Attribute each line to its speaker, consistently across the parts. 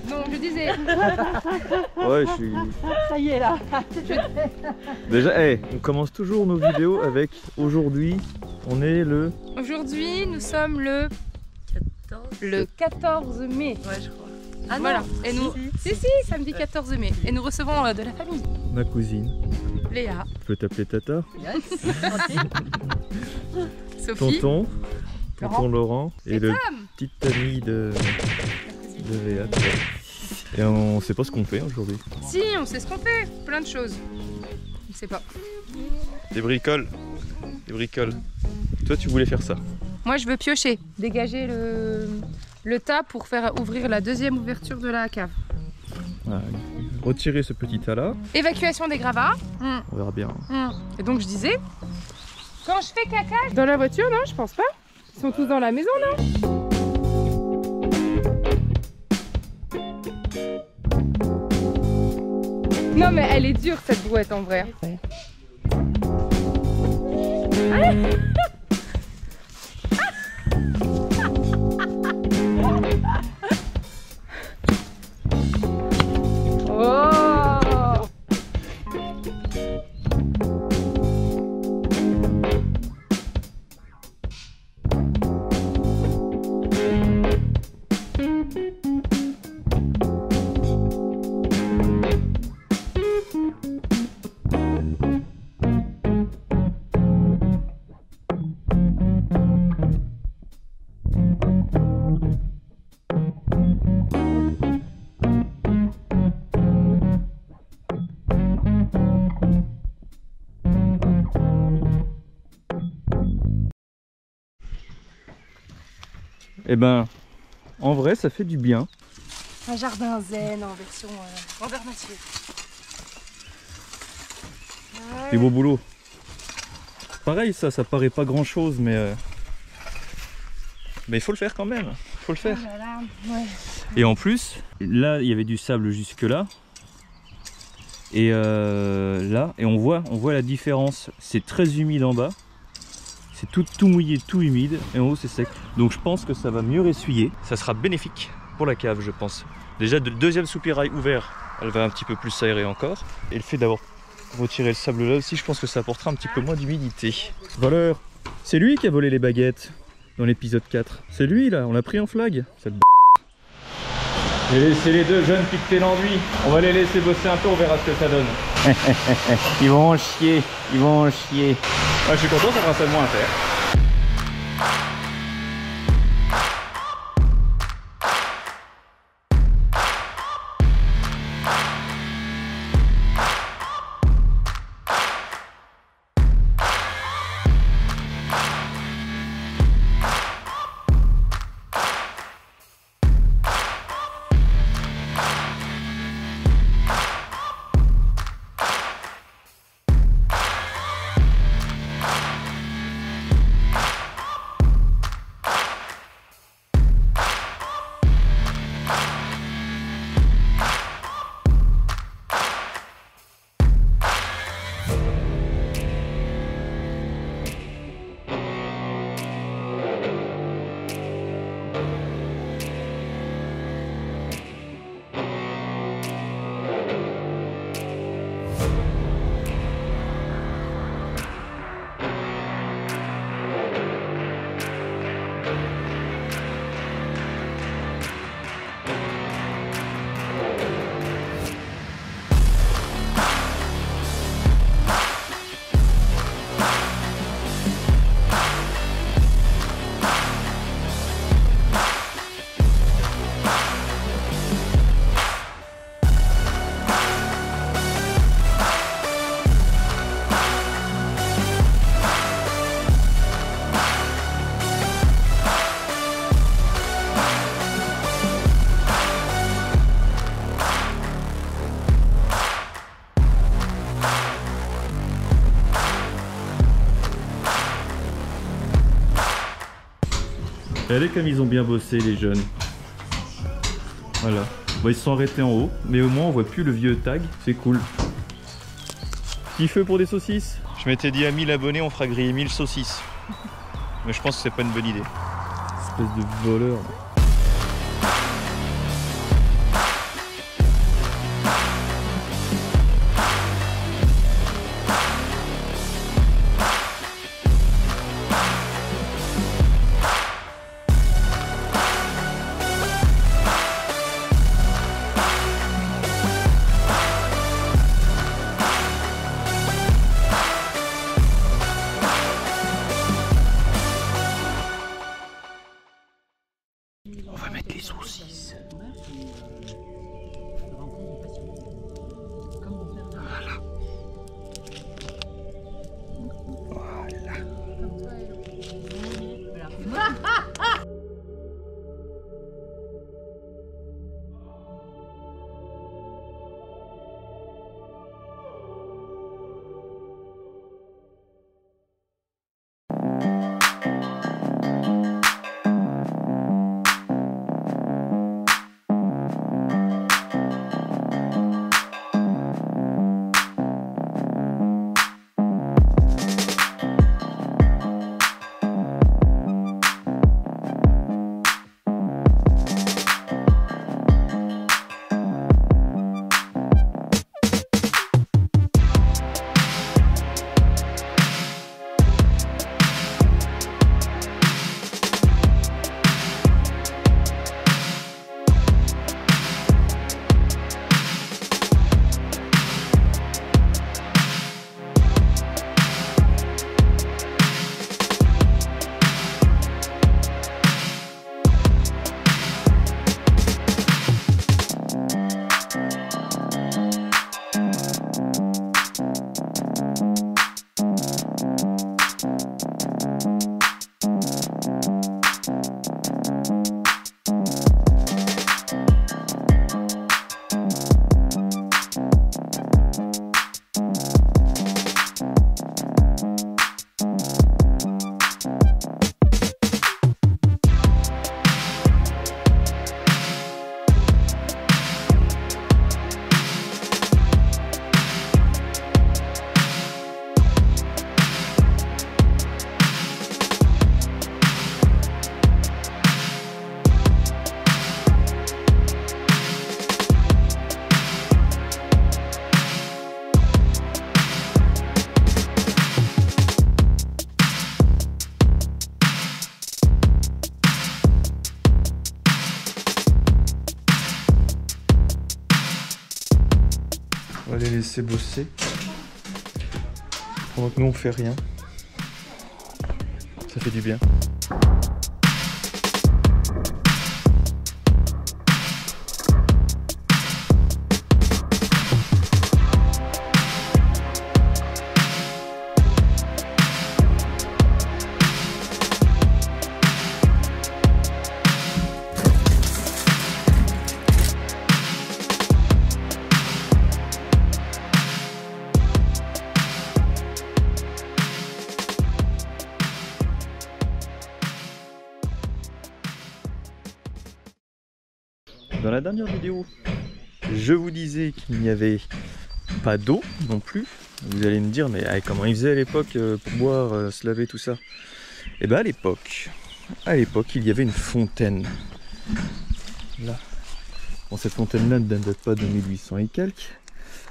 Speaker 1: Non, je disais.
Speaker 2: Ouais, je suis...
Speaker 3: Ça y est là.
Speaker 2: Déjà, on commence toujours nos vidéos avec aujourd'hui, on est le...
Speaker 1: Aujourd'hui, nous sommes le 14 mai.
Speaker 3: Ouais, je crois. Ah non.
Speaker 1: Voilà. Et nous... Si, samedi 14 mai. Et nous recevons de la famille.
Speaker 2: Ma cousine.
Speaker 1: Léa.
Speaker 2: Je peux t'appeler Tata.
Speaker 3: Yes.
Speaker 1: Sophie.
Speaker 2: Tonton Laurent. Et le
Speaker 1: Sam.
Speaker 2: petite amie de Léa. Et on sait pas ce qu'on fait aujourd'hui.
Speaker 1: Si, on sait ce qu'on fait. Plein de choses. On ne sait pas.
Speaker 2: Des bricoles. Toi, tu voulais faire ça.
Speaker 1: Moi, je veux piocher. Dégager le tas pour faire ouvrir la deuxième ouverture de la cave.
Speaker 2: Voilà. Retirer ce petit tas là.
Speaker 1: Évacuation des gravats.
Speaker 2: On verra bien.
Speaker 1: Et donc je disais, quand je fais caca dans la voiture, non, je pense pas. Ils sont tous dans la maison, non? Non mais elle est dure cette brouette en vrai. Ouais.
Speaker 2: Eh ben, en vrai, ça fait du bien.
Speaker 1: Un jardin zen en version grandeur nature.
Speaker 2: C'est beau boulot. Pareil, ça paraît pas grand chose, mais il faut le faire quand même. Il faut le faire.
Speaker 1: Oh là là, ouais.
Speaker 2: Et en plus, là, il y avait du sable jusque là. Et là, et on voit la différence. C'est très humide en bas. C'est tout mouillé, tout humide, et en haut c'est sec. Donc je pense que ça va mieux essuyer. Ça sera bénéfique pour la cave, je pense. Déjà, le deuxième soupirail ouvert, elle va un petit peu plus s'aérer encore. Et le fait d'avoir retiré le sable là aussi, je pense que ça apportera un petit peu moins d'humidité. Voleur, c'est lui qui a volé les baguettes dans l'épisode 4. C'est lui là, on l'a pris en flag. Cette b***. J'ai laissé les deux jeunes piqueter l'enduit. On va les laisser bosser un peu, on verra ce que ça donne. Ils vont en chier, Ah, je suis content, ça fera seulement à faire. Regardez comme ils ont bien bossé les jeunes. Voilà. Bon, ils se sont arrêtés en haut, mais au moins on voit plus le vieux tag, c'est cool. Petit feu pour des saucisses. Je m'étais dit à 1000 abonnés on fera griller 1000 saucisses. Mais je pense que c'est pas une bonne idée. Espèce de voleur. saucisse.
Speaker 4: On va les laisser bosser. Pendant que nous on fait rien. Ça fait du bien. Dans la dernière vidéo, je vous disais qu'il n'y avait pas d'eau non plus. Vous allez me dire, mais comment ils faisaient à l'époque pour boire, se laver, tout ça? Et bien à l'époque, il y avait une fontaine. Là. Bon, cette fontaine-là ne date pas de 1800 et quelques.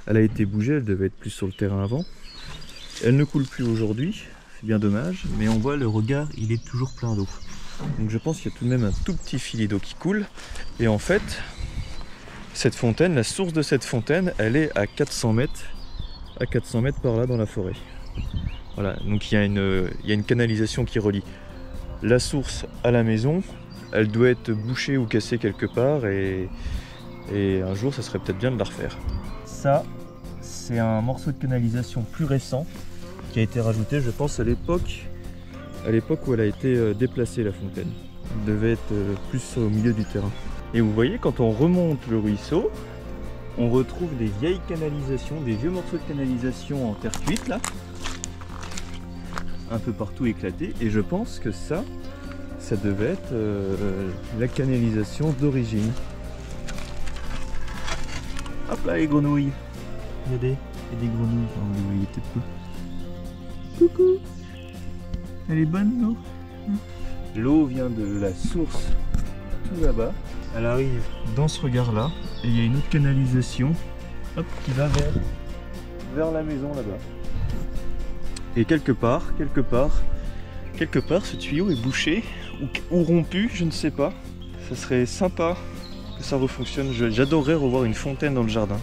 Speaker 4: Elle a été bougée, elle devait être plus sur le terrain avant. Elle ne coule plus aujourd'hui, c'est bien dommage, mais on voit le regard, il est toujours plein d'eau. Donc je pense qu'il y a tout de même un tout petit filet d'eau qui coule. Et en fait, cette fontaine, la source de cette fontaine, elle est à 400 mètres. À 400 mètres par là dans la forêt. Voilà, donc il y a une canalisation qui relie la source à la maison. Elle doit être bouchée ou cassée quelque part et un jour ça serait peut-être bien de la refaire. Ça, c'est un morceau de canalisation plus récent qui a été rajouté, je pense, à l'époque où elle a été déplacée, la fontaine. Elle devait être plus au milieu du terrain. Et vous voyez, quand on remonte le ruisseau, on retrouve des vieilles canalisations, des vieux morceaux de canalisation en terre cuite là, un peu partout éclatés. Et je pense que ça devait être la canalisation d'origine. Hop là les grenouilles. Il y a des grenouilles, vous les voyez peut-être peu. Coucou. Elle est bonne l'eau. L'eau vient de la source tout là-bas. Elle arrive dans ce regard là. Et il y a une autre canalisation, hop, qui va vers la maison là-bas. Et quelque part, ce tuyau est bouché ou rompu, je ne sais pas. Ça serait sympa que ça refonctionne. J'adorerais revoir une fontaine dans le jardin.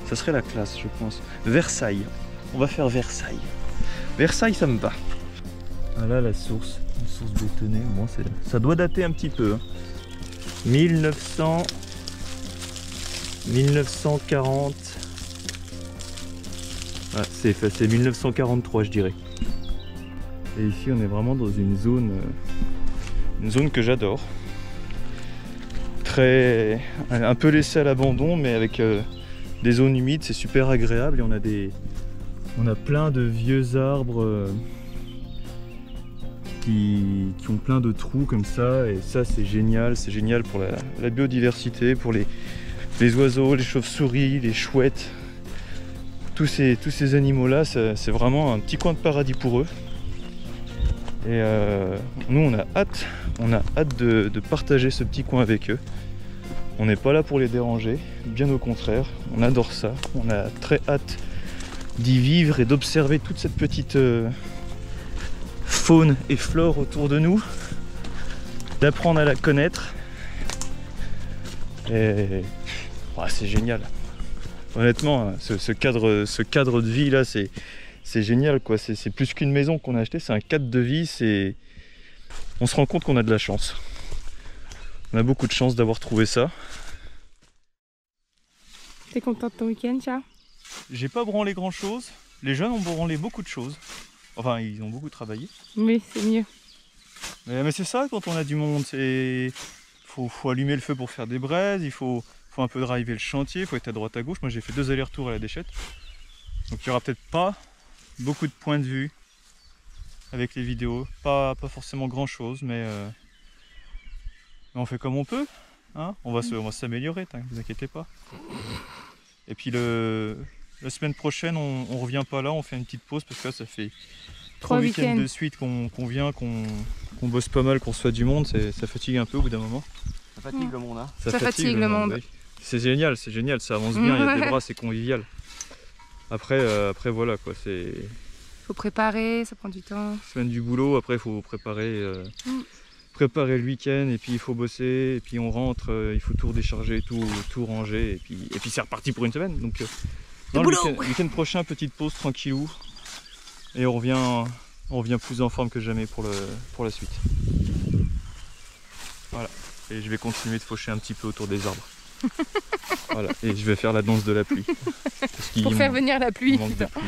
Speaker 4: Ça serait la classe, je pense. Versailles. On va faire Versailles. Versailles, ça me va. Ah là, la source. Une source bétonnée. Bon, ça doit dater un petit peu. Hein. 1940. Ah, c'est 1943 je dirais. Et ici on est vraiment dans une zone que j'adore. Un peu laissée à l'abandon, mais avec des zones humides, c'est super agréable. Et on a plein de vieux arbres qui ont plein de trous comme ça, et ça c'est génial pour la biodiversité, pour les oiseaux, les chauves-souris, les chouettes, tous ces animaux là, c'est vraiment un petit coin de paradis pour eux. Et nous on a hâte de partager ce petit coin avec eux. On n'est pas là pour les déranger, bien au contraire, on adore ça, on a très hâte d'y vivre et d'observer toute cette petite faune et flore autour de nous, d'apprendre à la connaître. Et ouais, c'est génial. Honnêtement, ce cadre de vie là, c'est génial quoi. C'est plus qu'une maison qu'on a acheté, c'est un cadre de vie. On se rend compte qu'on a de la chance. On a beaucoup de chance d'avoir trouvé ça.
Speaker 1: T'es content de ton week-end, Chia?
Speaker 4: J'ai pas branlé grand chose. Les jeunes ont branlé beaucoup de choses. Enfin, ils ont beaucoup travaillé.
Speaker 1: Oui, c'est mieux.
Speaker 4: Mais c'est ça quand on a du monde. Faut allumer le feu pour faire des braises, il faut un peu driver le chantier, il faut être à droite à gauche. Moi j'ai fait 2 allers-retours à la déchette. Donc il n'y aura peut-être pas beaucoup de points de vue avec les vidéos. Pas forcément grand chose, mais on fait comme on peut. Hein, on va s'améliorer, ne vous inquiétez pas. Et puis la semaine prochaine, on revient pas là, on fait une petite pause parce que là, ça fait 3 week-ends de suite qu'on vient, qu'on bosse pas mal, qu'on reçoit du monde, ça fatigue un peu au bout d'un moment.
Speaker 3: Ça fatigue le monde, hein.
Speaker 1: Ça fatigue le monde.
Speaker 4: Oui. C'est génial, ça avance bien, il y a des bras, c'est convivial. Après voilà quoi, c'est...
Speaker 1: Faut préparer, ça prend du temps.
Speaker 4: Semaine du boulot, après il faut préparer le week-end, et puis il faut bosser, et puis on rentre, il faut tout redécharger, tout ranger, et puis c'est reparti pour une semaine. Donc le week-end prochain, petite pause tranquillou, et on revient plus en forme que jamais pour la suite. Voilà, et je vais continuer de faucher un petit peu autour des arbres. Voilà, et je vais faire la danse de la pluie.
Speaker 1: Pour faire venir la pluie.
Speaker 4: Manque de pluie.